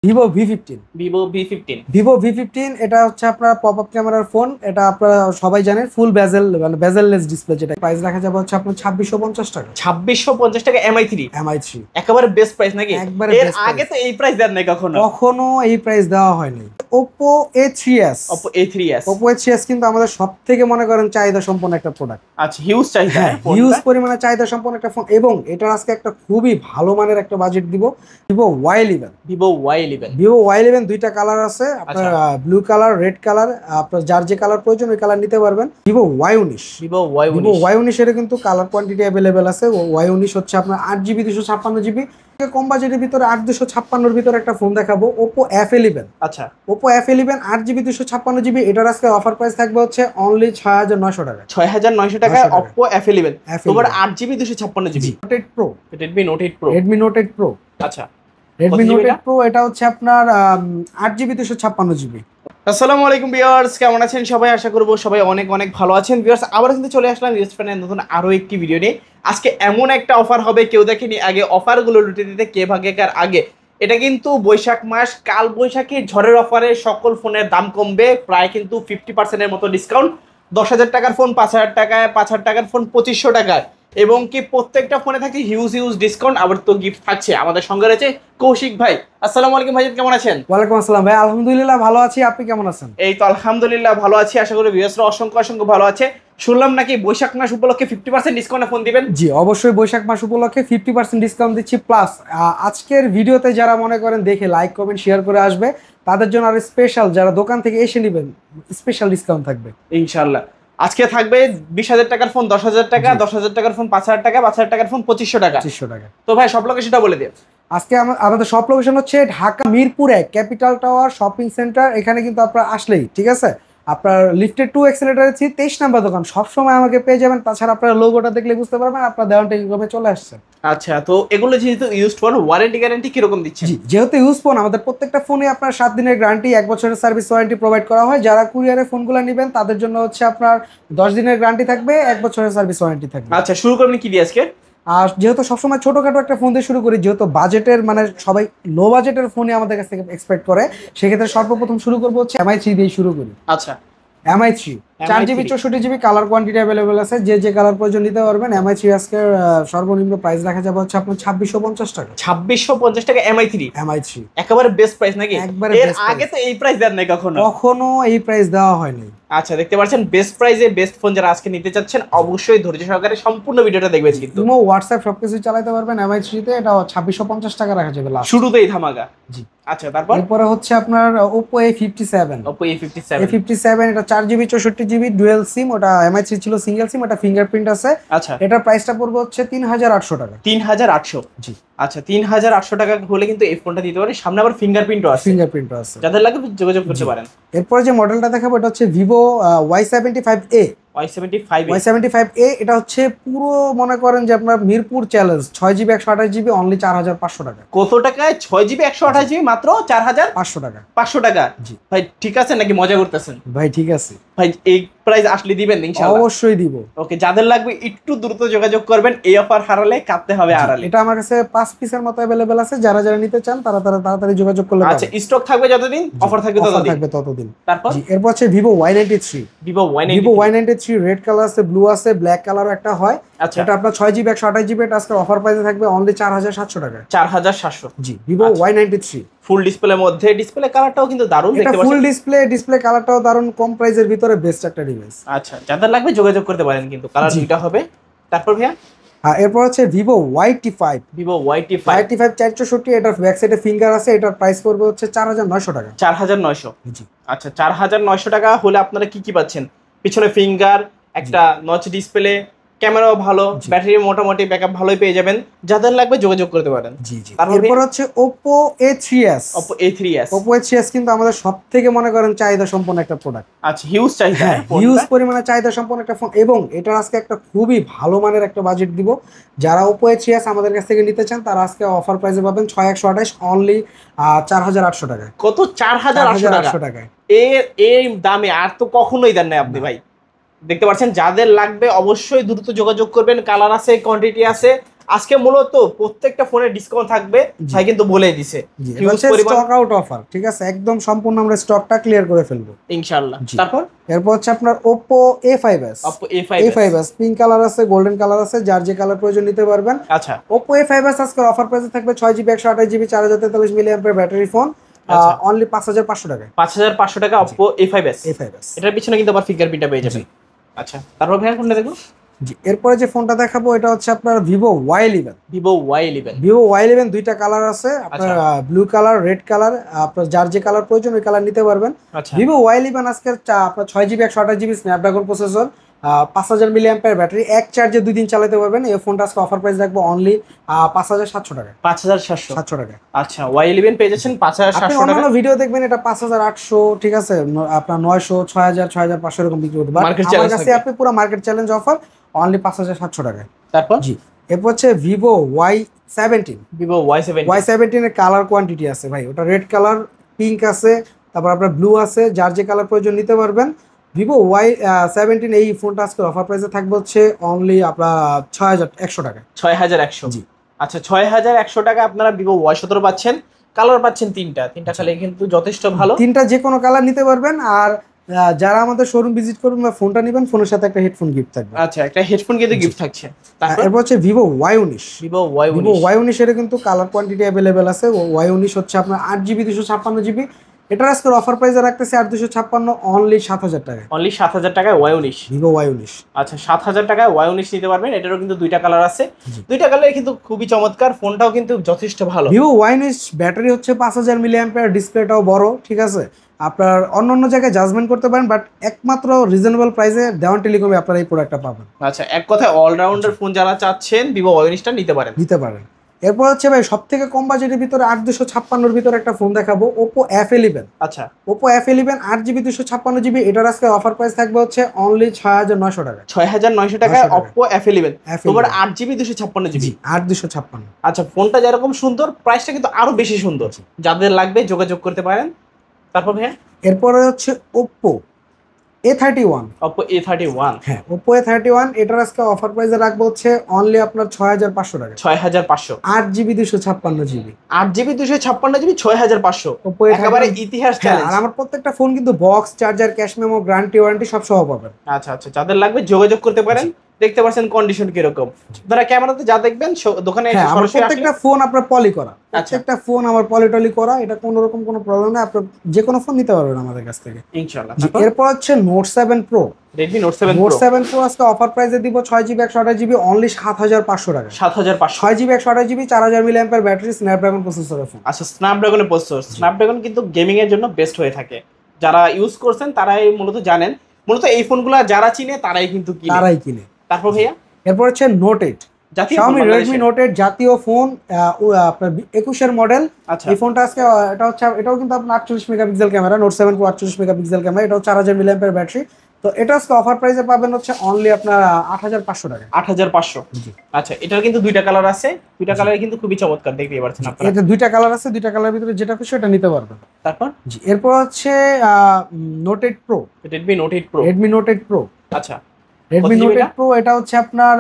Vivo V fifteen এটা হচ্ছে আপনার পপ আপ ক্যামেরার ফোন। এটা আপনারা সবাই জানেন, ফুল বেজেল মানে বেজেললেস ডিসপ্লে। যেটা প্রাইস রাখা যাবে হচ্ছে আপনার 2650 টাকা। 2650 টাকা এমআই থ্রি একেবারে বেস্ট প্রাইস নাকি? একবারে এর আগে তো এই প্রাইস দেন নাই কখনো। কখনো এই প্রাইস দেওয়া হয়নি। Oppo A3s Oppo A3s কিন্তু আমাদের সবথেকে মনে করেন চাহিদা সম্পন্ন একটা প্রোডাক্ট। আচ্ছা, হিউজ চাহিদা, হিউজ পরিমাণে চাহিদা সম্পন্ন একটা ফোন, এবং এটার আজকে একটা খুবই ভালো মানের একটা বাজেট দিব। ভিভো Y11 দুইটা কালার আছে আপনার, ব্লু কালার, রেড কালার। আপনার যার যে কালার প্রয়োজন ওই কালার নিতে পারবেন। ভিভো Y19 এর কিন্তু কালার কোয়ান্টিটি অ্যাভেলেবেল আছে। Y19 হচ্ছে আপনার 8GB 256GB। কম বাজেটের ভিতরে 8256 ভিতরে একটা ফোন দেখাবো, Oppo F11। আচ্ছা, Oppo F11 8GB 256GB। এটার আজকে অফার প্রাইস থাকবে হচ্ছে অনলি 6900 টাকা। 6900 টাকা Oppo F11 তোমার 8GB 256GB। Redmi Note 8 Pro। আচ্ছা, Redmi Note 8 Pro এটা হচ্ছে আপনার 8GB 256GB। আসসালামু আলাইকুম ভিউয়ার্স, কেমন আছেন সবাই? আশা করব সবাই অনেক অনেক ভালো আছেন। ভিউয়ার্স, আবার কিন্তু চলে আসলাম রিস্টফ্যানের নতুন আরো একটি ভিডিও নিয়ে। আজকে এমন একটা অফার হবে কেউ দেখেনি আগে, অফারগুলো লুটে দিতে কে ভাগ্যেকার আগে। এটা কিন্তু বৈশাখ মাস, কাল বৈশাখী ঝড়ের অফারে সকল ফোনের দাম কমবে প্রায় কিন্তু 50%-এর মতো ডিসকাউন্ট। 10,000 টাকার ফোন 5,000 টাকায়, 5,000 টাকার ফোন 2500 টাকায়, এবং কি প্রত্যেকটা ফোনে থাকে হিউজ ডিসকাউন্ট। আবার তো গিফট থাকছে। আমাদের সঙ্গে রয়েছে কৌশিক ভাই। আসসালামু আলাইকুম ভাই, কেমন আছেন? ওয়ালাইকুম আসসালাম ভাই, আলহামদুলিল্লাহ ভালো আছি। আপনি কেমন আছেন? এই তো আলহামদুলিল্লাহ ভালো আছি। আশা করি ভিউয়ার্সরা অসংখ্য ভালো আছে। শুনলাম নাকি বৈশাখ মাস উপলক্ষে 50% ডিসকাউন্টে ফোন দিবেন? জি অবশ্যই, বৈশাখ মাস উপলক্ষে 50% ডিসকাউন্ট দিচ্ছি। প্লাস আজকের ভিডিওতে যারা মনে করেন দেখে লাইক কমেন্ট শেয়ার করে আসবে তাদের জন্য আর স্পেশাল, যারা দোকান থেকে এসে নেবেন স্পেশাল ডিসকাউন্ট থাকবে ইনশাআল্লাহ। আজকে থাকবে 20,000 টাকার ফোন 10,000 টাকা, 10,000 টাকার ফোন 5,000 টাকা, 5,000 টাকার ফোন 2500 টাকা। তো ভাই সব লোকেশনটা বলে দিন। আজকে আমাদের সব লোকেশন হচ্ছে Dhaka Mirpur 1 capital tower shopping centre. এখানে কিন্তু আপনারা আসলেই ঠিক আছে, আপনার লিফটেড 2 এক্সেলেটর 23 নাম্বার দোকান। সবসময় আমাকে পেয়ে যাবেন। তাছাড়া আপনারা লোগোটা দেখলে বুঝতে পারবেন আপনার দেওয়ানটা কিভাবে চলে আসছে। আচ্ছা, তো এগুলো যেহেতু ইউজড ফোন, ওয়ারেন্টি গ্যারান্টি কিরকম দিচ্ছেন? জি, যেহেতু ইউজ ফোন আমাদের প্রত্যেকটা ফোনে আপনার 7 দিনের গ্যারান্টি, 1 বছরের সার্ভিস ওয়ারেন্টি প্রোভাইড করা হয়। যারা কুরিয়ারে ফোনগুলো নেবেন তাদের জন্য হচ্ছে আপনার 10 দিনের গ্যারান্টি থাকবে, 1 বছরের সার্ভিস ওয়ারেন্টি থাকবে। আচ্ছা, শুরু করবেন কি দিয়ে আজকে? আর যেহেতু সবসময় ছোটখাটো একটা ফোন দিয়ে শুরু করি, যেহেতু বাজেটের মানে সবাই লো বাজেটের ফোনই আমাদের কাছ থেকে এক্সপেক্ট করে, সেক্ষেত্রে সর্বপ্রথম শুরু করবো হচ্ছে MI3 দিয়ে শুরু করি। আচ্ছা, MI3 4GB 64GB colour quantity available আছে। যে কালার প্রয়োজন নিতে পারবেন। MI3 আজকে সর্বনিম্ন প্রাইস রাখা যাবে হচ্ছে আপনার 2650 টাকা। 2650 টাকা MI3 একেবারে বেস্ট প্রাইস নাকি? এর আগে তো এই প্রাইস দেন নাই কখনো এই প্রাইস দেওয়া হয়নি। আচ্ছা, দেখতে পাচ্ছেন বেস্ট প্রাইসে বেস্ট ফোন যারা আজকে নিতে চাচ্ছেন অবশ্যই ধৈর্য সহকারে সম্পূর্ণ ভিডিওটা দেখবেন। কিন্তু ইমো হোয়াটসঅ্যাপ সবকিছু চালাতে পারবেন। MI3 তে এটা 2650 টাকা রাখা যাবে লাস্ট, শুরুতেই ধামাকা। জি। আচ্ছা, তারপরে হচ্ছে আপনার Oppo A57 এটা 4GB 64GB ডুয়াল সিম। ওটা MI3 ছিল সিঙ্গেল সিম, এটা ফিঙ্গারপ্রিন্ট আছে। আচ্ছা, এটার প্রাইসটা পড়বে হচ্ছে 3800 টাকা। 3800? জি। আচ্ছা, 3800 টাকা হলে কিন্তু এই ফোনটা দিতে পারে। সামনে আবার ফিঙ্গারপ্রিন্টও আছে। যাদের লাগবে যোগাযোগ করতে পারেন। এরপরে যে মডেলটা দেখাবো এটা হচ্ছে Vivo Y75A। এটা হচ্ছে পুরো মনে করেন যে আপনার Mirpur challenge 6GB 128GB only 4500 টাকা। কত টাকায় 6GB 128GB মাত্র 4500 টাকা? 500 টাকা? জি ভাই, ঠিক আছে নাকি মজা করতেছেন? ভাই ঠিক আছে ভাই, এই প্রাইস আসলে দিবেন ইনশাআল্লাহ? অবশ্যই দিব। ওকে, যাদের লাগবে একটু দ্রুত যোগাযোগ করবেন। এই অফার হারালে কাটতে হবে আড়ালে। এটা আমার কাছে 5 পিসের মতো अवेलेबल আছে। যারা নিতে চান তারা তাড়াতাড়ি যোগাযোগ করলে। আচ্ছা, স্টক থাকবে যতদিন, অফার থাকবে ততদিন। তারপর এরপর হচ্ছে Vivo Y93 রেড কালার আছে, ব্লু আছে, ব্ল্যাক কালারও একটা হয়। আচ্ছা, এটা আপনার 6GB 128GB। এটা আজকে অফার প্রাইসে থাকবে অনলি 4700 টাকা। 4700? জি, Vivo Y93 ফুল ডিসপ্লের মধ্যে। ডিসপ্লে কালারটাও কিন্তু দারুণ দেখতে পাচ্ছেন। ফুল ডিসপ্লে কালারটাও দারুণ, কম প্রাইসের ভিতরে বেস্ট একটা ডিভাইস। আচ্ছা, যাদের লাগবে যোগাযোগ করতে পারেন, কিন্তু কালার দুইটা হবে। তারপর ভাইয়া এরপর হচ্ছে Vivo YT5 464। এটার ব্যাক সাইডে ফিঙ্গার আছে। এটার প্রাইস পড়বে হচ্ছে 4900 টাকা। 4900? জি। আচ্ছা, 4900 টাকা হলে আপনারা কি পাচ্ছেন? পিছনে ফিঙ্গার, একটা নচ ডিসপ্লে, ক্যামেরাও ভালো, ব্যাটারি মোটামুটি ব্যাকআপ ভালোই পেয়ে যাবেন। যাদের লাগবে যোগাযোগ করতে পারেন। জি। এরপর হচ্ছে Oppo A3s কিন্তু আমাদের সবথেকে মনে করেন চাহিদা সম্পন্ন একটা প্রোডাক্ট। আচ্ছা, হিউজ পরিমাণে চাহিদা সম্পন্ন একটা ফোন, এবং এটার আজকে একটা খুবই ভালো মানের একটা বাজেট দিব। যারা Oppo A3s আমাদের কাছ থেকে নিতে চান তারা আজকে অফার প্রাইসে পাবেন 6128 অনলি 4800 টাকা। কত? 4800 টাকায়? এই দামে আর তো কখনোই দেন নাই আপনি ভাই। দেখতে পাচ্ছেন, যাদের লাগবে অবশ্যই দ্রুত যোগাযোগ করবেন। কালার আছে, কোয়ান্টিটি আছে, আজকে মূলত প্রত্যেকটা ফোনে ডিসকাউন্ট থাকবে, ভাই কিন্তু বলেই দিছে। হিউজ পরিমাণ স্টক আউট অফার, ঠিক আছে, একদম সম্পূর্ণ আমরা স্টকটা ক্লিয়ার করে ফেলবো ইনশাআল্লাহ। এরপর হচ্ছে আপনার Oppo A5s। A5s pink colour আছে, গোল্ডেন কালার আছে, যার যে কালার প্রয়োজন নিতে পারবেন। আচ্ছা, Oppo A5s আজকে অফার প্রাইসে থাকবে 6GB 128GB 4043 milliampere battery phone, only 5500 টাকা। 5500 টাকা Oppo A5s। এটার পিছনে কিন্তু আবার ফিঙ্গারপ্রিন্টটা পেয়ে যাবেন। আচ্ছা, তারপর ভাই কোনটা দেখবো? জি, এরপরে যে ফোনটা দেখাবো এটা হচ্ছে আপনার Vivo Y11। Vivo Y11 দুইটা কালার আছে আপনার, ব্লু কালার, রেড কালার, আপনার যার যে কালার প্রয়োজন ওই কালার নিতে পারবেন। Vivo Y11 আজকে আপনার 6GB 128GB Snapdragon processor, 5000 milliampere battery, এক চার্জে 2 দিন চালাতে পারবেন। এই ফোনটা আজকে অফার প্রাইস রাখবো অনলি 5700 টাকা। 5700 টাকা। আচ্ছা, Y11 পেয়ে যাচ্ছেন 5700 টাকা। অন্যান্য ভিডিও দেখবেন এটা 5800, ঠিক আছে, আপনার 900, 6000, 6500 এরকম বিক্রি হতে পারে। আমার কাছে আপনি পুরো মার্কেট চ্যালেঞ্জ অফার অনলি 5700 টাকায়। তারপর জি, এরপর হচ্ছে Vivo Y17। Y17 এর কালার কোয়ান্টিটি আছে ভাই, ওটা রেড কালার, পিঙ্ক আছে, তারপর আপনার ব্লু আছে, যার যে কালার প্রয়োজন নিতে পারবেন। Vivo Y17 এই ফোনটা আজকে অফার প্রাইসে থাকবে হচ্ছে অনলি আপনার 6100 টাকা। 6100। জি, আচ্ছা, 6100 টাকা আপনারা Vivo Y17 পাচ্ছেন। কালার পাচ্ছেন তিনটা কালার কিন্তু যথেষ্ট ভালো, তিনটা যে কোনো কালার নিতে পারবেন। আর যারা আমাদের শোরুম ভিজিট করবেন বা ফোনটা নেবেন, ফোনের সাথে একটা হেডফোন গিফট থাকবে। আচ্ছা, একটা হেডফোন কিন্তু গিফট থাকছে। এরপর হচ্ছে Vivo Y19। Vivo Y19 এর কিন্তু কালার কোয়ান্টিটি अवेलेबल আছে। Y19 হচ্ছে আপনার 8GB 256GB। এটার আজকে অফার প্রাইসে রাখতেছে 8256, অনলি 7000 টাকা। অনলি 7000 টাকায় Y19। Vivo Y19। আচ্ছা, 7000 টাকায় Y19 নিতে পারবেন। এটারও কিন্তু দুইটা কালার আছে, দুইটা কালার কিন্তু খুবই চমৎকার, ফোনটাও কিন্তু যথেষ্ট ভালো। Vivo Y19 ব্যাটারি হচ্ছে 5000 মিলিঅ্যাম্পিয়ার, ডিসপ্লেটাও বড়, ঠিক আছে। আপনার অন্য জায়গায় জাজমেন্ট করতে পারেন, বাট একমাত্র রিজনেবল প্রাইসে দেওয়ান টেলিকমে আপনারা এই প্রোডাক্টটা পাবেন। আচ্ছা, এক কথায় অলরাউন্ডার ফোন যারা চাচ্ছেন Vivo Y19টা নিতে পারেন। এরপর হচ্ছে ভাই সব থেকে কম বাজেটের ভিতরে 8256 ভিতরে একটা ফোন দেখাবো, Oppo F11। আচ্ছা, Oppo F11 8GB 256GB। এটার আজকে অফার প্রাইস থাকবে হচ্ছে অনলি 6900 টাকা। 6900 টাকায় Oppo F11, তোমার 8GB 256GB। 8256। আচ্ছা, ফোনটা যেরকম সুন্দর, প্রাইসটা কিন্তু আরো বেশি সুন্দর। যাদের লাগবে যোগাযোগ করতে পারেন। তারপর ভাই এরপরে হচ্ছে Oppo A31। হ্যাঁ, Oppo A31 এটার আজকে অফার প্রাইসে রাখবো হচ্ছে অনলি আপনার 6500 টাকা। 6500। 8GB 256GB। 8GB 256GB 6500। Oppo একেবারে ইতিহাস চ্যালেঞ্জ। আর আমার প্রত্যেকটা ফোন কিন্তু box, charger, cash memo, guarantee, warranty সব সহ পাবেন। আচ্ছা, যাদের লাগবে যোগাযোগ করতে পারেন। দেখতে পাচ্ছেন কন্ডিশন কিরকম, আপনারা ক্যামেরাতে যা দেখবেন দোকানে এসে সরাসরি আসলে প্রত্যেকটা ফোন আপনার পলি করা, প্রত্যেকটা ফোন আমার পলি করা, এটা কোনো রকম কোনো প্রবলেম না। আপনি যে কোনো ফোন নিতে পারবেন আমাদের কাছ থেকে ইনশাআল্লাহ। এরপর হচ্ছে Note 7 Pro। Redmi Note 7 Pro আজকে অফার প্রাইসে দিব 6GB 128GB অনলি 7500 টাকা। 7500। 6GB 128GB 4000 milliampere battery, Snapdragon প্রসেসরের ফোন। আচ্ছা, স্ন্যাপড্রাগনের প্রসেসর, স্ন্যাপড্রাগন কিন্তু গেমিং এর জন্য বেস্ট হয়ে থাকে। যারা ইউজ করছেন তারাই মূলত জানেন, মূলত এই ফোনগুলো যারা চিনে তারাই কিন্তু কিনে। তারপর ভাইয়া এরপর হচ্ছে Note 8, Xiaomi Redmi Note 8 জাতীয় ফোন, আপনার 21 এর মডেল। এই ফোনটা আজকে এটাও কিন্তু আপনার 48 megapixel camera, Note 7 Pro 48 megapixel camera, এটাও 4000 মিলিঅ্যাম্পিয়ার ব্যাটারি। তো এটা আজকে অফার প্রাইসে পাবেন হচ্ছে অনলি আপনার 8500 টাকা। 8500। আচ্ছা, এটার কিন্তু দুইটা কালার আছে, দুইটা কালারে কিন্তু খুবই চমৎকার, দেখতেই পাচ্ছেন আপনারা। এতে দুইটা কালার আছে, দুইটা কালারের ভিতরে যেটা খুশি সেটা নিতে পারবেন। তারপর এরপর হচ্ছে Note 8 Pro। Redmi Note 8 Pro। আচ্ছা, Redmi Note 8 Pro এটা হচ্ছে আপনার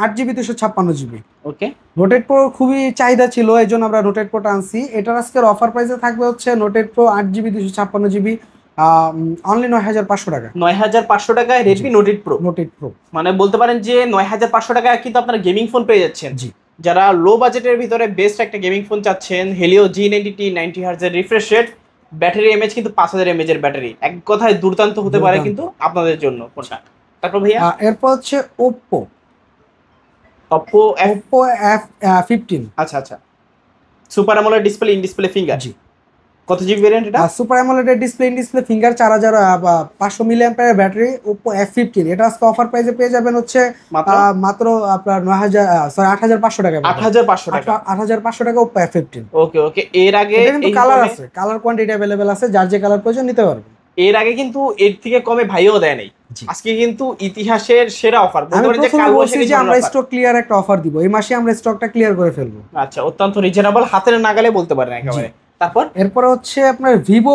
8GB 256GB। ওকে, Note 8 Pro খুবই চাহিদা ছিল, এই জন্য আমরা Note 8 Pro আনছি। এটার আজকের অফার প্রাইসে থাকবে হচ্ছে Note 8 Pro 8GB 256GB only 9500 টাকা। 9500 টাকায় Redmi Note 8 Pro। মানে বলতে পারেন যে 9500 টাকায় কিন্তু আপনারা গেমিং ফোন পেয়ে যাচ্ছেন। জি, যারা লো বাজেটের ভিতরে বেস্ট একটা গেমিং ফোন চাচ্ছেন, Helio G90T 90Hz এর রিফ্রেশ রেট, ব্যাটারি এমএএইচ কিন্তু 5000 mAh এর ব্যাটারি, এক কথায় দুর্দান্ত হতে পারে কিন্তু আপনাদের জন্য ফোনটা। তারপর ভাইয়া এরপর হচ্ছে Oppo F15। আচ্ছা, super AMOLED display, in display finger. জি, কত জিবি ভেরিয়েন্ট এটা? Super AMOLED display, in display finger, 4500 milliampere battery, Oppo F15। এটা আজকে অফার প্রাইসে পেয়ে যাবেন হচ্ছে মাত্র আপনার 8500 টাকা। 8500 টাকা Oppo F15। ওকে, এর আগে কিন্তু কালার আছে, কালার কোয়ান্টিটি अवेलेबल আছে, যার যে কালার প্রয়োজন নিতে পারবেন। এর আগে কিন্তু এর থেকে কমে ভাইও দেয় নাই। আজকে কিন্তু ইতিহাসের সেরা অফার, আমরা স্টক ক্লিয়ার একটা অফার দিব, এই মাসে আমরা স্টকটা ক্লিয়ার করে ফেলবো। আচ্ছা, অত্যন্ত রিজনেবল, হাতের নাগালে বলতে পারেন একেবারে। তারপর এরপরে হচ্ছে আপনার ভিভো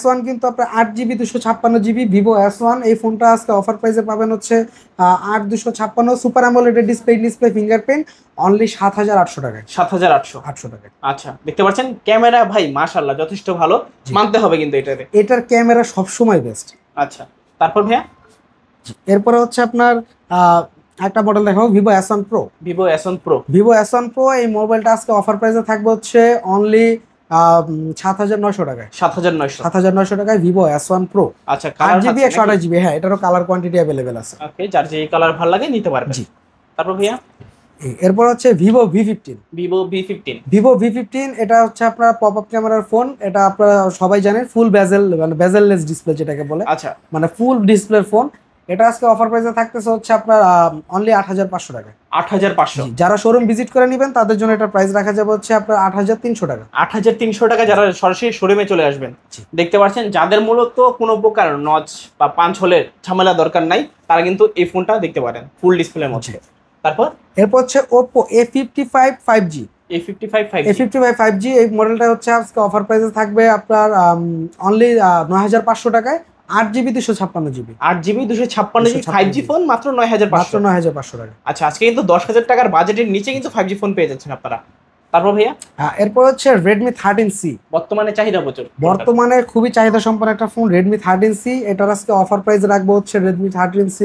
S1 কিন্তু আপনার 8GB 256GB ভিভো S1 এই ফোনটা আজকে অফার প্রাইসে পাবেন হচ্ছে 8256 super AMOLED display fingerprint only 7800 টাকায়। 7800 টাকায়। আচ্ছা, দেখতে পাচ্ছেন ক্যামেরা ভাই মাশাআল্লাহ যথেষ্ট ভালো, মানতে হবে কিন্তু এটার ক্যামেরা সবসময় বেস্ট। আচ্ছা, তারপর ভাইয়া এরপরে হচ্ছে আপনার একটা মডেল দেখাবো ভিভো S1 Pro। এই মোবাইলটা আজকে অফার প্রাইসে থাকবে হচ্ছে অনলি 7900 টাকায়। 7900 টাকায় ভিভো S1 Pro। আচ্ছা, 8GB 128GB, হ্যাঁ এটারও কালার কোয়ান্টিটি অ্যাভেলেবেল আছে। ওকে, যার যে কালার ভালো লাগে নিতে পারবে। জি, তারপর ভাইয়া এরপর হচ্ছে ভিভো V15। এটা হচ্ছে আপনার পপ আপ ক্যামেরার ফোন। এটা আপনারা সবাই জানেন ফুল বেজেল মানে বেজেললেস ডিসপ্লে যেটাকে বলে। আচ্ছা, মানে ফুল ডিসপ্লের ফোন। এটা আজকে অফার প্রাইসে থাকতেছে হচ্ছে আপনার অনলি 8500 টাকা। 8500। যারা শোরুম ভিজিট করে নেবেন তাদের জন্য এটা প্রাইস রাখা যাবে হচ্ছে আপনার 8300 টাকা। 8300 টাকা যারা সরাসরি শোরুমে চলে আসবেন। দেখতে পাচ্ছেন যাদের মূলত কোনো প্রকার নচ বা পাঞ্চ হোলের ঝামেলা দরকার নাই, তারা কিন্তু এই ফোনটা দেখতে পারেন ফুল ডিসপ্লের মধ্যে। তারপর এরপর হচ্ছে Oppo A55 5G। এই মডেলটা হচ্ছে আজকে অফার প্রাইসে থাকবে আপনার অনলি 9500 টাকায়। 8GB 256GB 5G ফোন মাত্র 9500 টাকা। আচ্ছা, আজকে কিন্তু 10,000 টাকার বাজেটের নিচে কিন্তু 5G ফোন পেয়ে যাচ্ছেন আপনারা। তারপর ভাইয়া এরপর হচ্ছে Redmi 13C। বর্তমানে চাহিদা প্রচুর, বর্তমানে খুবই চাহিদা সম্পন্ন একটা ফোন Redmi 13C। এটার আজকে অফার প্রাইস রাখবো হচ্ছে Redmi 13C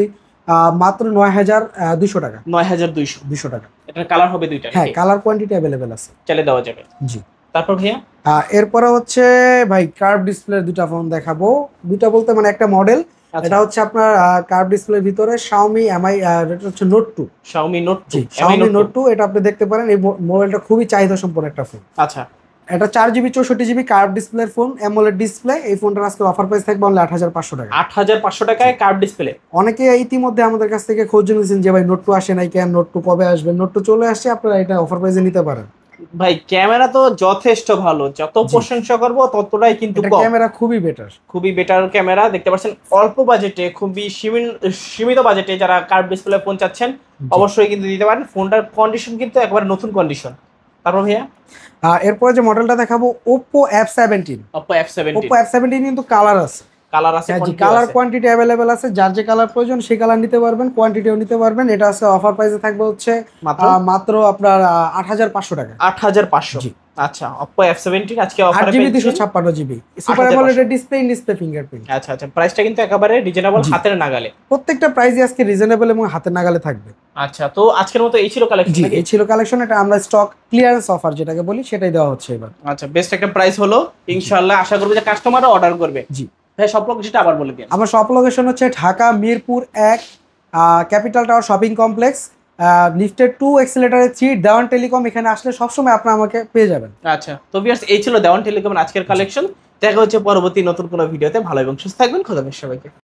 মাত্র 9200 টাকা। 9200 টাকা। এটার কালার হবে দুইটা? হ্যাঁ, কালার কোয়ান্টিটি অ্যাভেলেবেল আছে, চলে দেওয়া যাবে। জি। তারপর ভাইয়া এরপরে হচ্ছে ভাই কার্ভ ডিসপ্লের দুটো ফোন দেখাবো। দুটো বলতে মানে একটা মডেল। এটা হচ্ছে আপনার কার্ভ ডিসপ্লের ভিতরে Xiaomi Mi এটা হচ্ছে Note 2। Xiaomi Note 2 এটা আপনি দেখতে পারেন। এই মোবাইলটা খুবই চাহিদা সম্পন্ন একটা ফোন। আচ্ছা, এটা 4GB 64GB কার্ভ ডিসপ্লের ফোন, অ্যামোলেড ডিসপ্লে। এই ফোনটার আজকে অফার প্রাইস থাকবে অনলি 8500 টাকা। 8500 টাকায় কার্ভ ডিসপ্লে। অনেকে ইতিমধ্যে আমাদের কাছ থেকে খোঁজ নিয়েছেন যে ভাই Note 2 আসে নাই কেন, Note 2 কবে আসবে। Note 2 চলে আসছে, আপনারা এটা অফার প্রাইসে নিতে পারেন। ভাই ক্যামেরা তো যথেষ্ট ভালো, যত প্রশংসা করব ততটাই কিন্তু কম। ক্যামেরা খুবই বেটার ক্যামেরা দেখতে পাচ্ছেন। অল্প বাজেটে, খুবই সীমিত বাজেটে যারা কার্ভ ডিসপ্লে ফোন চাচ্ছেন অবশ্যই কিন্তু দিতে পারেন। ফোনটার কন্ডিশন কিন্তু একবার নতুন কন্ডিশন। তারপর ভাইয়া এরপরে যে মডেলটা দেখাবো Oppo F17 কিন্তু কালার আছে, কালার কোয়ান্টিটি অ্যাভেলেবেল আছে। যার যে কালার প্রয়োজন সেই কালার নিতে পারবেন, কোয়ান্টিটিও নিতে পারবেন। এটা আছে অফার প্রাইসে থাকবে হচ্ছে মাত্র আপনার 8500 টাকা। 8500। আচ্ছা, Oppo F17 আজকে অফারে 8GB 256GB super AMOLED display fingerprint. আচ্ছা, প্রাইসটা কিন্তু একেবারে রিজনেবল, হাতের নাগালে। প্রত্যেকটা প্রাইসই আজকে রিজনেবল এবং হাতের নাগালে থাকবে। আচ্ছা, তো আজকের মতো এই ছিল কালেকশন। জি, এই ছিল কালেকশন। এটা আমরা স্টক ক্লিয়ারেন্স অফার যেটাকে বলি সেটাই দেওয়া হচ্ছে এবার। আচ্ছা, বেস্ট একটা প্রাইস হলো। ইনশাআল্লাহ আশা করব যে কাস্টমাররা অর্ডার করবে। জি ভাই, সব লোকেশনটা আবার বলে দিন। আমার সব লোকেশন হচ্ছে Dhaka Mirpur 1 capital tower shopping complex, লিফটের 2 এক্সিলেটরের 3 দেওয়ান টেলিকম। এখানে আসলে সবসময় আপনারা আমাকে পেয়ে যাবেন। আচ্ছা, তো ভিউয়ার্স এই ছিল দেওয়ান টেলিকমের আজকের কালেকশন। দেখা হচ্ছে পরবর্তী নতুন কোনো ভিডিওতে। ভালো এবং সুস্থ থাকবেন। খোদা হাফেজ সবাইকে।